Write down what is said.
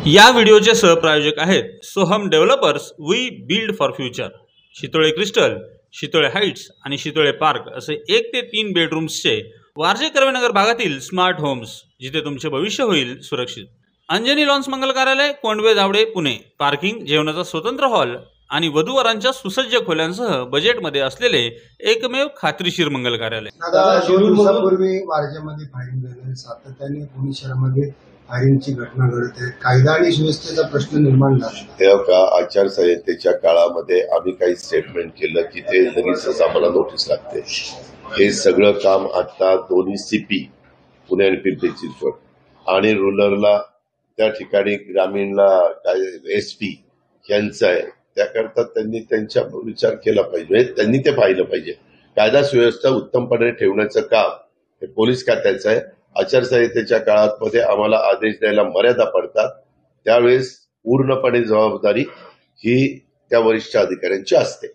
या व्हिडिओचे सहप्रायोजक आहेत Soham developers. We build for future. Shitole crystal, Shitole heights आणि शितोळे पार्क असे 1 ते 3 बेडरूम्सचे वारजे कर्वेनगर भागातील स्मार्ट होम्स, जिथे तुमचे भविष्य होईल सुरक्षित. अंजनी लॉन्स मंगल कार्यालय, कोंडवे धावडे, पुणे. पार्किंग, जेवणाचा स्वतंत्र हॉल आणि वधूवरांच्या सुसज्ज खोल्यांसह बजेटमध्ये असलेले एकमेव खात्रीशीर मंगल कार्यालय. 2 दिवसापूर्वी वारजेमध्ये फायरिंग झाले. सातत्याने पुणे शहरामध्ये फायरिंगची घटना घडत आहे. कायदा आणि सुव्यवस्थेचा प्रश्न निर्माण झाला. तेव्हा आचारसंहितेच्या काळामध्ये आम्ही काही स्टेटमेंट केलं की ते लगेचच आम्हाला नोटीस लागते. हे सगळं काम आता दोन्ही सीपी पुणे आणि पिंपरी चिंचवड आणि रुरलला त्या ठिकाणी ग्रामीणला SP यांचं आहे. त्याकरता त्यांनी त्यांच्या विचार केला पाहिजे, त्यांनी ते पाहिलं पाहिजे. कायदा सुव्यवस्था उत्तमपणे ठेवण्याचं काम हे पोलीस खात्याचं आहे. आचारसंहितेच्या काळामध्ये आम्हाला आदेश द्यायला मर्यादा पडतात, त्यावेळेस पूर्णपणे जबाबदारी ही त्या वरिष्ठ अधिकाऱ्यांची असते.